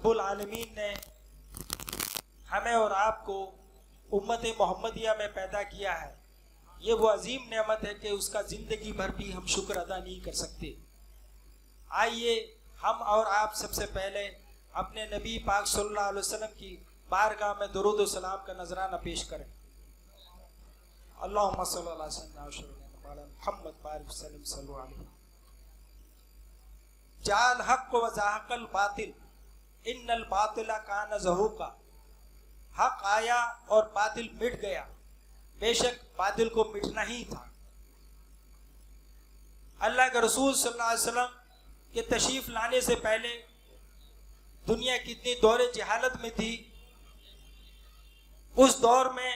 रब्बुल आलमीन ने हमें और आपको उम्मत मोहम्मदिया में पैदा किया है, ये वो अजीम नेमत है कि उसका ज़िंदगी भर भी हम शुक्र अदा नहीं कर सकते। आइए हम और आप सबसे पहले अपने नबी पाक सल्लल्लाहु अलैहि वसल्लम की बारगाह में दुरूद व सलाम का नजराना पेश करें। अल्लाहुम्मा सल्लि अला सय्यिदिना मुहम्मद बारिक सल्लल्लाहु अलैहि जाल हक़ व ज़हक़ल बातिल इन्नल बातिला कान ज़हूक़ा। हक आया और बातिल मिट गया, बेशक बातिल को मिटना ही था। अल्लाह के रसूल सल्लल्लाहु अलैहि वसल्लम के तशरीफ लाने से पहले दुनिया कितनी दौरे जहालत में थी। उस दौर में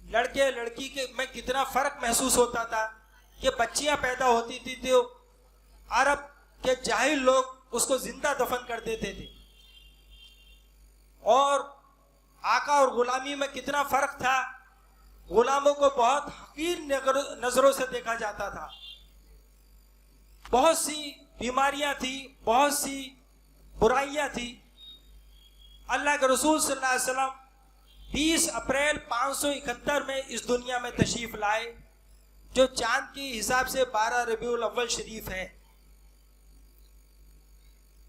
लड़के लड़की के में कितना फर्क महसूस होता था कि बच्चियां पैदा होती थी तो अरब के जाहिल लोग उसको जिंदा दफन कर देते थे, और आका और गुलामी में कितना फर्क था। गुलामों को बहुत हकीर नजरों से देखा जाता था। बहुत सी बीमारियां थी, बहुत सी बुराइयां थी। अल्लाह के रसूल सल्लल्लाहु अलैहि वसल्लम 20 अप्रैल 571 में इस दुनिया में तशरीफ लाए, जो चांद के हिसाब से 12 रबीउल अव्वल शरीफ है।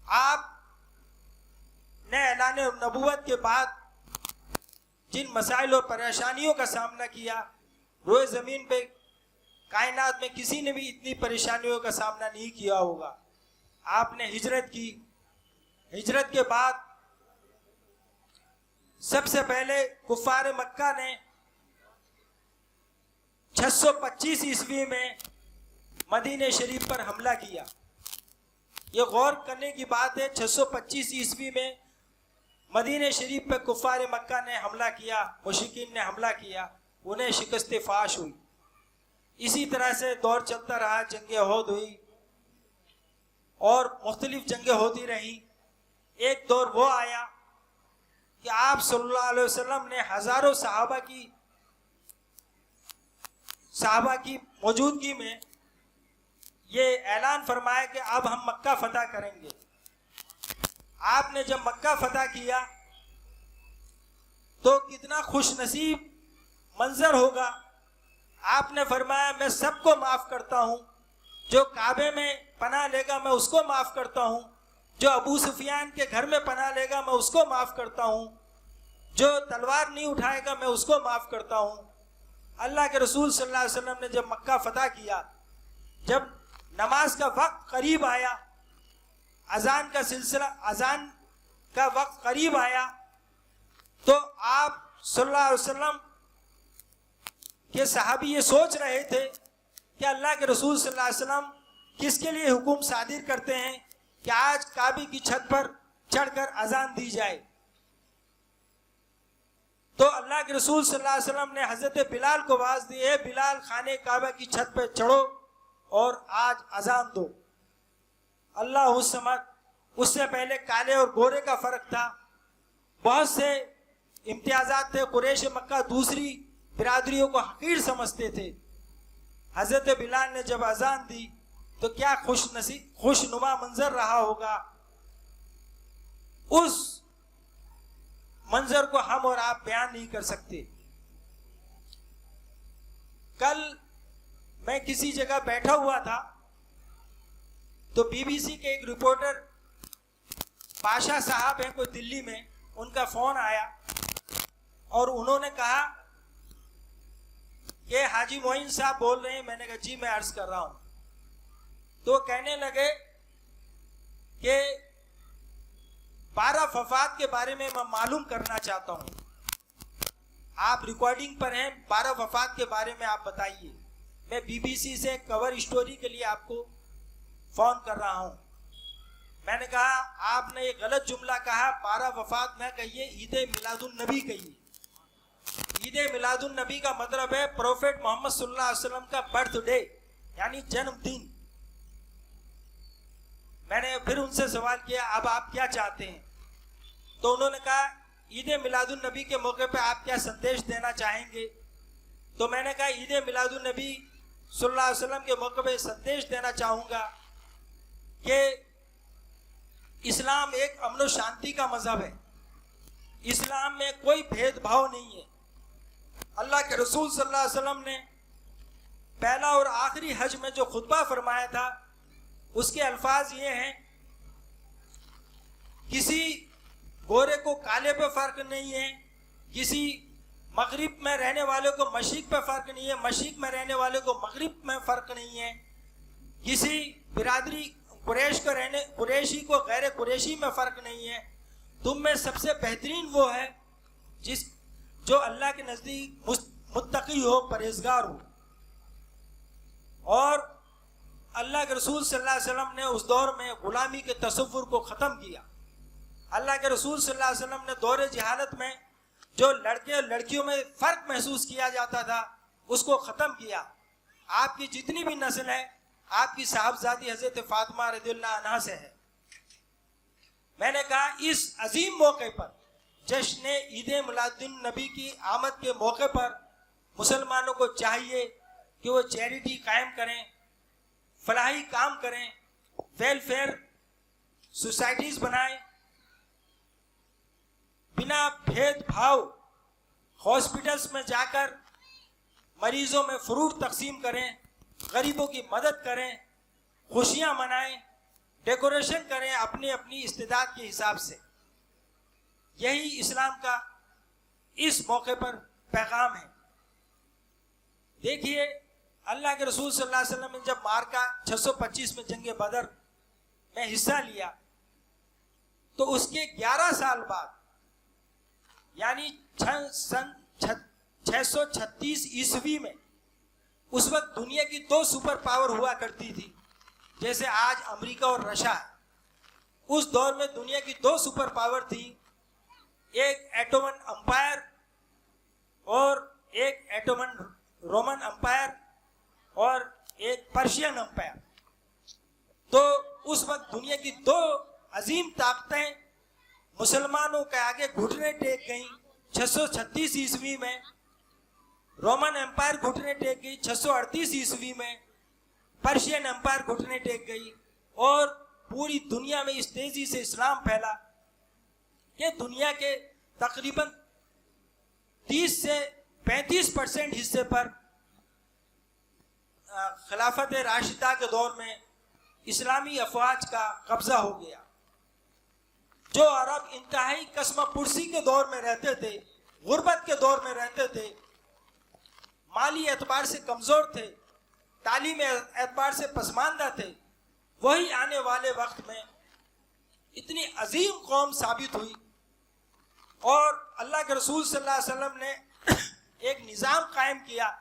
आप ने ऐलान नबूवत के बाद जिन मसाइल और परेशानियों का सामना किया, रोए ज़मीन पे कायनात में किसी ने भी इतनी परेशानियों का सामना नहीं किया होगा। आपने हिजरत की। हिजरत के बाद सबसे पहले कुफार मक्का ने 625 ईस्वी में मदीने शरीफ पर हमला किया। ये गौर करने की बात है, 625 ईस्वी में मदीने शरीफ पर कुफार मक्का ने हमला किया, मुशरिकीन ने हमला किया, उन्हें शिकस्त फाश हुई। इसी तरह से दौर चलता रहा, जंगे ओहद हुई और मुख्तलिफ जंगें होती रही। एक दौर वो आया कि आप सल्लल्लाहु अलैहि वसल्लम ने हजारों सहाबा की मौजूदगी में ये ऐलान फरमाया कि अब हम मक्का फतह करेंगे। आपने जब मक्का फतह किया तो कितना खुश नसीब मंजर होगा। आपने फरमाया मैं सबको माफ करता हूँ, जो काबे में पनाह लेगा मैं उसको माफ करता हूँ, जो अबू सुफियान के घर में पनाह लेगा मैं उसको माफ करता हूँ, जो तलवार नहीं उठाएगा मैं उसको माफ करता हूँ। अल्लाह के रसूल सल्लल्लाहु अलैहि वसल्लम ने जब मक्का फतह किया, जब नमाज का वक्त करीब आया, अजान का वक्त करीब आया, तो आप सल्लल्लाहु अलैहि वसल्लम के सहाबी ये सोच रहे थे कि अल्लाह के रसूल सल्लल्लाहु अलैहि वसल्लम किसके लिए हुक्म सादिर करते हैं कि आज काबे की छत पर चढ़कर अजान दी जाए। तो अल्लाह के रसूल सल्लल्लाहु अलैहि वसल्लम ने हजरत बिलाल को आवाज दी, है बिलाल खाने काबा की छत पर चढ़ो और आज अजान दो। अल्लाह उस समय, उससे पहले काले और गोरे का फर्क था, बहुत से इम्तियाजात थे। कुरैश मक्का दूसरी बिरादरियों को हकीर समझते थे। हजरत बिलाल ने जब अजान दी तो क्या खुशनुमा मंजर रहा होगा। उस मंजर को हम और आप बयान नहीं कर सकते। कल मैं किसी जगह बैठा हुआ था तो बीबीसी के एक रिपोर्टर पाशा साहब हैं कोई दिल्ली में, उनका फोन आया और उन्होंने कहा कि हाजी मोइन साहब बोल रहे हैं। मैंने कहा जी मैं अर्ज कर रहा हूं। तो कहने लगे कि 12 वफात के बारे में मैं मालूम करना चाहता हूं। आप रिकॉर्डिंग पर हैं, 12 वफात के बारे में आप बताइए। मैं बीबीसी से कवर स्टोरी के लिए आपको फोन कर रहा हूं। मैंने कहा आपने ये गलत जुमला कहा, 12 वफात न कहिए, ईद मिलादुन नबी कहिए। ईद मिलादुन नबी का मतलब है प्रोफेट मोहम्मद सल्लल्लाहु अलैहि वसल्लम का बर्थडे, यानी जन्मदिन। मैंने फिर उनसे सवाल किया अब आप क्या चाहते हैं, तो उन्होंने कहा ईद मिलादुन नबी के मौके पे आप क्या संदेश देना चाहेंगे। तो मैंने कहा ईद मिलादुन नबी सल्लल्लाहु अलैहि वसल्लम के मौके पे संदेश देना चाहूँगा कि इस्लाम एक अमन शांति का मजहब है। इस्लाम में कोई भेदभाव नहीं है। अल्लाह के रसूल सल्लल्लाहु अलैहि वसल्लम ने पहला और आखिरी हज में जो खुतबा फरमाया था उसके अल्फाज ये हैं, किसी गोरे को काले पे फर्क नहीं है, किसी मगरिब में रहने वाले को मशरिक पे फर्क नहीं है, मशरिक में रहने वाले को मगरिब में फर्क नहीं है, किसी बिरादरी कुरैशी को गैर कुरैशी में फर्क नहीं है। तुम में सबसे बेहतरीन वो है जो अल्लाह के नज़दीक मुत्तकी हो, परहेजगार हो। और अल्लाह के रसूल सल्लल्लाहु अलैहि वसल्लम ने उस दौर में गुलामी के तसव्वुर को ख़त्म किया। अल्लाह के रसूल सल्लल्लाहु अलैहि वसल्लम ने दौरे जहालत में जो लड़के और लड़कियों में फ़र्क महसूस किया जाता था उसको ख़त्म किया। आपकी जितनी भी नस्ल है आपकी साहबजादी हज़रत फ़ातिमा रज़ियल्लाहु अन्हा से है। मैंने कहा इस अजीम मौके पर, जश्न ईद मिलादुन नबी की आमद के मौके पर मुसलमानों को चाहिए कि वो चैरिटी कायम करें, फलाही काम करें, वेलफेयर सोसाइटीज़ बनाएं, बिना भेदभाव हॉस्पिटल्स में जाकर मरीजों में फ्रूट तकसीम करें, गरीबों की मदद करें, खुशियां मनाएं, डेकोरेशन करें अपनी अपनी इस्तेदाद के हिसाब से। यही इस्लाम का इस मौके पर पैगाम है। देखिए अल्लाह के रसूल सल्लल्लाहु अलैहि वसल्लम ने जब मार्का 625 में जंग बदर में हिस्सा लिया तो उसके 11 साल बाद यानी 636 ईस्वी में, उस वक्त दुनिया की 2 सुपर पावर हुआ करती थी जैसे आज अमेरिका और रशिया। उस दौर में दुनिया की 2 सुपर पावर थी, एक एटोमन अंपायर और एक एटोमन रोमन अंपायर और एक पर्शियन अंपायर। तो उस वक्त दुनिया की 2 अजीम ताकतें मुसलमानों के आगे घुटने टेक गई। 636 ईस्वी में रोमन एम्पायर घुटने टेक गई, 638 ईस्वी में पर्शियन एम्पायर घुटने टेक गई, और पूरी दुनिया में इस तेजी से इस्लाम फैला कि दुनिया के तकरीबन 30 से 35% हिस्से पर खिलाफत राशिदा के दौर में इस्लामी अफवाज का कब्जा हो गया। जो अरब इंतहाई कसम पुरसी के दौर में रहते थे, गुर्बत के दौर में रहते थे, माली एतबार से कमज़ोर थे, तालीम एतबार से पसमानदा थे, वही आने वाले वक्त में इतनी अजीम कौम साबित हुई। और अल्लाह के रसूल सल्लल्लाहु अलैहि वसल्लम ने एक निज़ाम कायम किया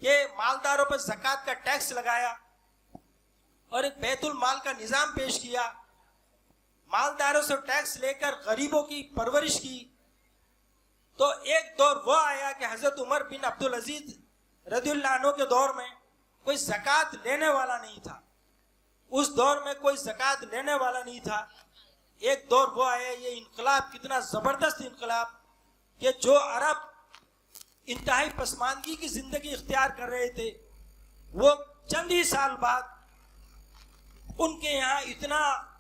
कि मालदारों पर ज़कात का टैक्स लगाया और एक बैतुल माल का निज़ाम पेश किया। मालदारों से टैक्स लेकर गरीबों की परवरिश की। तो एक दौर वो आया कि हज़रत उमर बिन अब्दुल अजीज रज़ियल्लाहु अन्हु के दौर में कोई ज़कात लेने वाला नहीं था। उस दौर में कोई ज़कात लेने वाला नहीं था। एक दौर वो आया, ये इनकलाब कितना ज़बरदस्त इनकलाब कि जो अरब इंतहाई पसमानदगी की ज़िंदगी इख्तियार कर रहे थे, वो चंद ही साल बाद उनके यहाँ इतना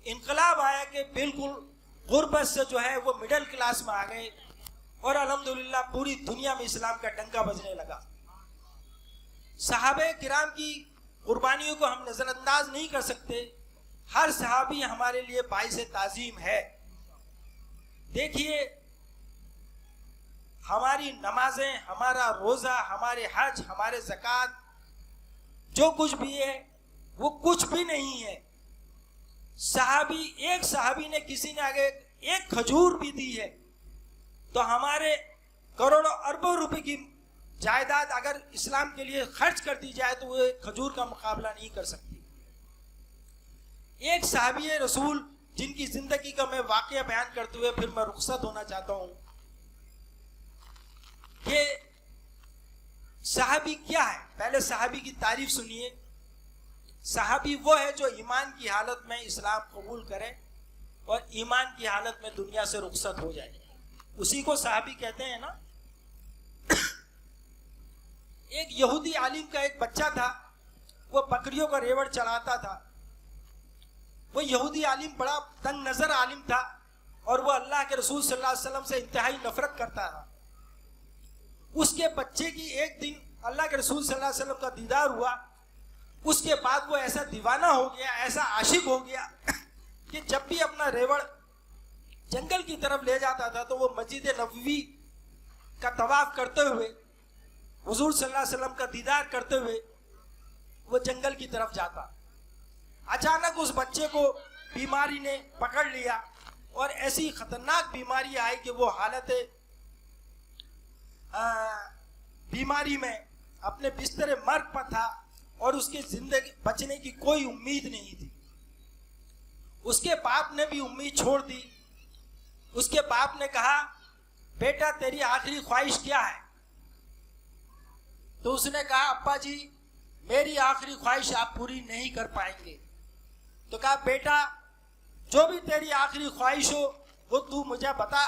इनकलाब आया कि बिल्कुल गुर्बत से जो है वो मिडिल क्लास में आ गए और अल्हम्दुलिल्लाह पूरी दुनिया में इस्लाम का डंका बजने लगा। सहाबे किराम की कुर्बानियों को हम नज़रअंदाज नहीं कर सकते। हर सहाबी हमारे लिए बाइसे ताज़ीम है। देखिए हमारी नमाजें, हमारा रोज़ा, हमारे हज, हमारे ज़कात, जो कुछ भी है वो कुछ भी नहीं है। एक सहाबी ने किसी ने आगे एक खजूर भी दी है तो हमारे करोड़ों अरबों रुपए की जायदाद अगर इस्लाम के लिए खर्च कर दी जाए तो वो खजूर का मुकाबला नहीं कर सकती। एक सहाबी रसूल जिनकी जिंदगी का मैं वाकया बयान करते हुए फिर मैं रुखसत होना चाहता हूं कि सहाबी क्या है। पहले सहाबी की तारीफ सुनिए। सहाबी वो है जो ईमान की हालत में इस्लाम कबूल करे और ईमान की हालत में दुनिया से रुखसत हो जाए, उसी को सहाबी कहते हैं ना। एक यहूदी आलिम का एक बच्चा था, वो बकरियों का रेवड़ चढ़ाता था। वो यहूदी आलिम बड़ा तंग नजर आलिम था और वो अल्लाह के रसूल सल्लल्लाहु अलैहि वसल्लम से इंतहाई नफरत करता था। उसके बच्चे की एक दिन अल्लाह के रसूल सल्लल्लाहु अलैहि वसल्लम का दीदार हुआ। उसके बाद वो ऐसा दीवाना हो गया, ऐसा आशिक हो गया कि जब भी अपना रेवड़ जंगल की तरफ ले जाता था तो वो मस्जिद नबवी का तवाफ करते हुए, हुजूर सल्लल्लाहु अलैहि वसल्लम का दीदार करते हुए वो जंगल की तरफ जाता। अचानक उस बच्चे को बीमारी ने पकड़ लिया और ऐसी खतरनाक बीमारी आई कि वो हालत बीमारी में अपने बिस्तर मर्ग पर था और उसके जिंदगी बचने की कोई उम्मीद नहीं थी। उसके बाप ने भी उम्मीद छोड़ दी। उसके बाप ने कहा, बेटा तेरी आखिरी ख्वाहिश क्या है? तो उसने कहा, अब्बा जी मेरी आखिरी ख्वाहिश आप पूरी नहीं कर पाएंगे। तो कहा, बेटा जो भी तेरी आखिरी ख्वाहिश हो वो तू मुझे बता,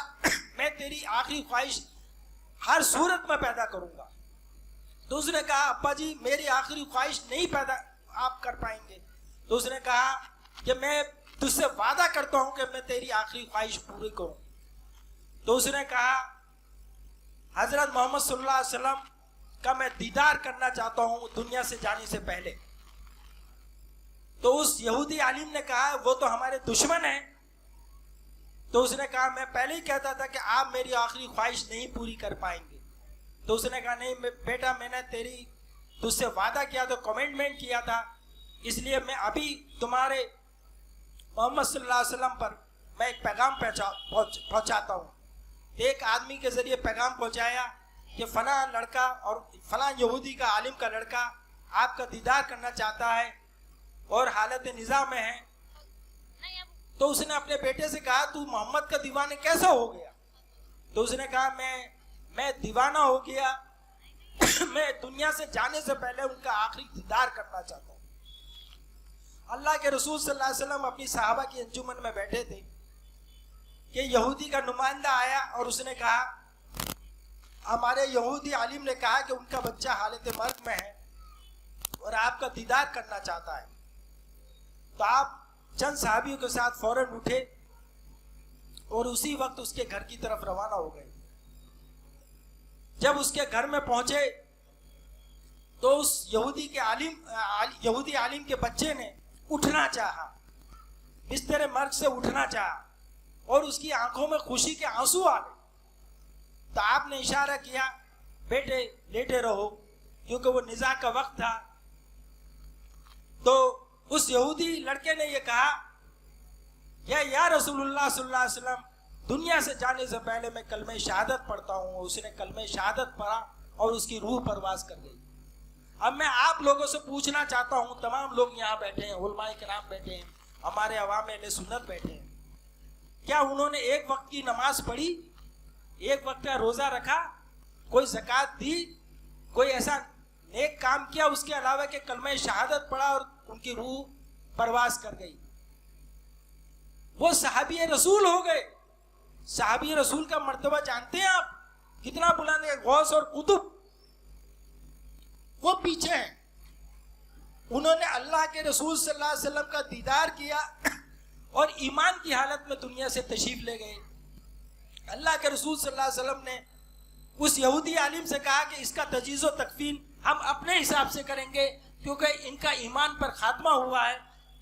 मैं तेरी आखिरी ख्वाहिश हर सूरत में पैदा करूंगा। तो उसने कहा, अब्बा जी मेरी आखिरी ख्वाहिश नहीं पैदा आप कर पाएंगे। तो उसने कहा कि मैं तुझसे वादा करता हूं कि मैं तेरी आखिरी ख्वाहिश पूरी करूं। तो उसने कहा, हजरत मोहम्मद सल्लल्लाहु अलैहि वसल्लम का मैं दीदार करना चाहता हूं दुनिया से जाने से पहले। तो उस यहूदी आलिम ने कहा, वो तो हमारे दुश्मन हैं। तो उसने कहा, मैं पहले ही कहता था कि आप मेरी आखिरी ख्वाहिश नहीं पूरी कर पाएंगे। तो उसने कहा, नहीं बेटा मैंने तुझसे वादा किया तो कमिटमेंट किया था, इसलिए मैं अभी तुम्हारे मोहम्मद सल्लल्लाहु अलैहि वसल्लम पर मैं एक पैगाम पहुंचाता हूँ। एक आदमी के जरिए पैगाम पहुंचाया कि फला लड़का और फला यहूदी का आलिम का लड़का आपका दीदार करना चाहता है और हालत निज़ा में है। तो उसने अपने बेटे से कहा, तू मोहम्मद का दीवाने कैसा हो गया? तो उसने कहा, मैं दीवाना हो गया मैं दुनिया से जाने से पहले उनका आखिरी दीदार करना चाहता हूँ। अल्लाह के रसूल सल्लल्लाहु अलैहि वसल्लम अपनी सहाबा की अंजुमन में बैठे थे कि यहूदी का नुमाइंदा आया और उसने कहा, हमारे यहूदी आलिम ने कहा कि उनका बच्चा हालत मर्ग में है और आपका दीदार करना चाहता है। तो आप चंद सहाबियों के साथ फौरन उठे और उसी वक्त उसके घर की तरफ रवाना हो गए। जब उसके घर में पहुंचे तो उस यहूदी आलिम के बच्चे ने उठना चाहा, बिस्तर मर्ग से उठना चाहा और उसकी आंखों में खुशी के आंसू आ गए। तो आपने इशारा किया, बेटे लेटे रहो, क्योंकि वो निज़ा का वक्त था। तो उस यहूदी लड़के ने ये कहा, या रसूलुल्लाह सल्लल्लाहु अलैहि वसल्लम, दुनिया से जाने से पहले मैं कलमे शहादत पढ़ता हूँ। उसने कलमे शहादत पढ़ा और उसकी रूह परवास कर गई। अब मैं आप लोगों से पूछना चाहता हूँ, तमाम लोग यहाँ बैठे हैं, उलमाए किराम बैठे हैं, हमारे अवाम अहले सुन्नत बैठे हैं, क्या उन्होंने एक वक्त की नमाज पढ़ी, एक वक्त का रोजा रखा, कोई ज़कात दी, कोई ऐसा नेक काम किया उसके अलावा कि कलमे शहादत पढ़ा और उनकी रूह परवास कर गई? वो सहाबी रसूल हो गए। सहाबी रसूल का मर्तबा जानते हैं आप कितना बुलंद है? गौस और कुतुब वो पीछे हैं। उन्होंने अल्लाह के रसूल सल्लल्लाहु अलैहि वसल्लम का दीदार किया और ईमान की हालत में दुनिया से तशरीफ ले गए। अल्लाह के रसूल सल्लल्लाहु अलैहि वसल्लम ने उस यहूदी आलिम से कहा कि इसका तजीज़ो तकफीन हम अपने हिसाब से करेंगे, क्योंकि इनका ईमान पर खात्मा हुआ है,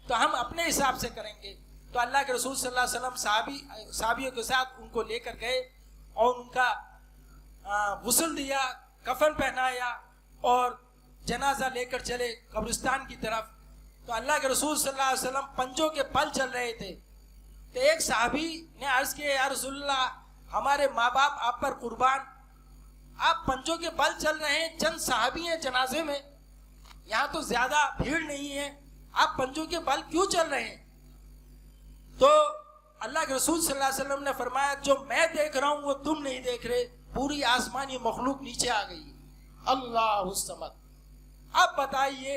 तो हम अपने हिसाब से करेंगे। तो अल्लाह के रसूल सल्लल्लाहु अलैहि वसल्लम साहबियों के साथ उनको लेकर गए और उनका गुस्ल दिया, कफन पहनाया और जनाजा लेकर चले कब्रिस्तान की तरफ। तो अल्लाह के रसूल सल्लल्लाहु अलैहि वसल्लम पंजों के बल चल रहे थे। तो एक साहबी ने अर्ज किया, या रसूलल्लाह, हमारे माँ बाप आप पर कुर्बान, आप पंजों के बल चल रहे हैं, चंद साहबी हैं जनाजे में, यहाँ तो ज्यादा भीड़ नहीं है, आप पंजों के बल क्यों चल रहे हैं? तो अल्लाह के रसूल सल्लल्लाहु अलैहि वसल्लम ने फरमाया, जो मैं देख रहा हूँ वो तुम नहीं देख रहे, पूरी आसमानी मखलूक नीचे आ गई। अल्लाहु समद। अब बताइए,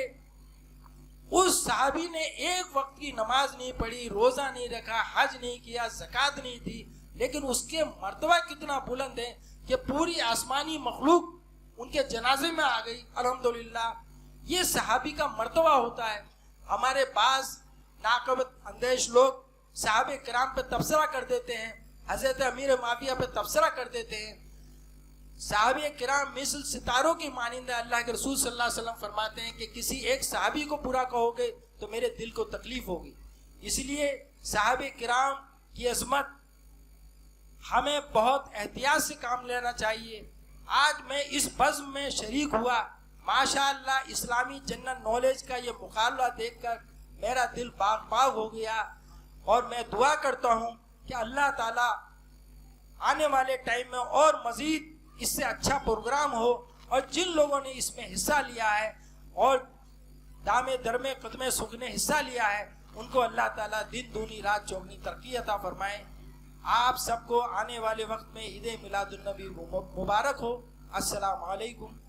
उस साहबी ने एक वक्त की नमाज नहीं पढ़ी, रोजा नहीं रखा, हज नहीं किया, ज़कात नहीं दी, लेकिन उसके मर्तबा कितना बुलंद है कि पूरी आसमानी मखलूक उनके जनाजे में आ गई। अल्हम्दुलिल्लाह, ये सहाबी का मर्तबा होता है। हमारे पास नाक़बिल अंदेश लोग सहाबे किराम पे तबसरा कर देते हैं, हजरत अमीर माविया पे तबसरा कर देते हैं। सहाबे किराम मिसल सितारों की मानिंदा। अल्लाह के रसूल सल्लल्लाहु अलैहि वसल्लम फरमाते हैं कि किसी एक सहाबी को बुरा कहोगे तो मेरे दिल को तकलीफ होगी। इसलिए सहाबे किराम की अजमत हमें बहुत एहतियात से काम लेना चाहिए। आज मैं इस बज़्म में शरीक हुआ, माशाअल्लाह इस्लामी जनरल नॉलेज का ये मुकाबला देखकर मेरा दिल बाग बाग हो गया। और मैं दुआ करता हूँ कि अल्लाह ताला आने वाले टाइम में और मज़ीद इससे अच्छा प्रोग्राम हो, और जिन लोगों ने इसमें हिस्सा लिया है और दामे दरमे कदमे सुख ने हिस्सा लिया है, उनको अल्लाह ताला दिन दूनी रात चौगनी तरक्की अता फरमाए। आप सबको आने वाले वक्त में ईद मिलादुन्नबी मुबारक हो। अस्सलाम वालेकुम।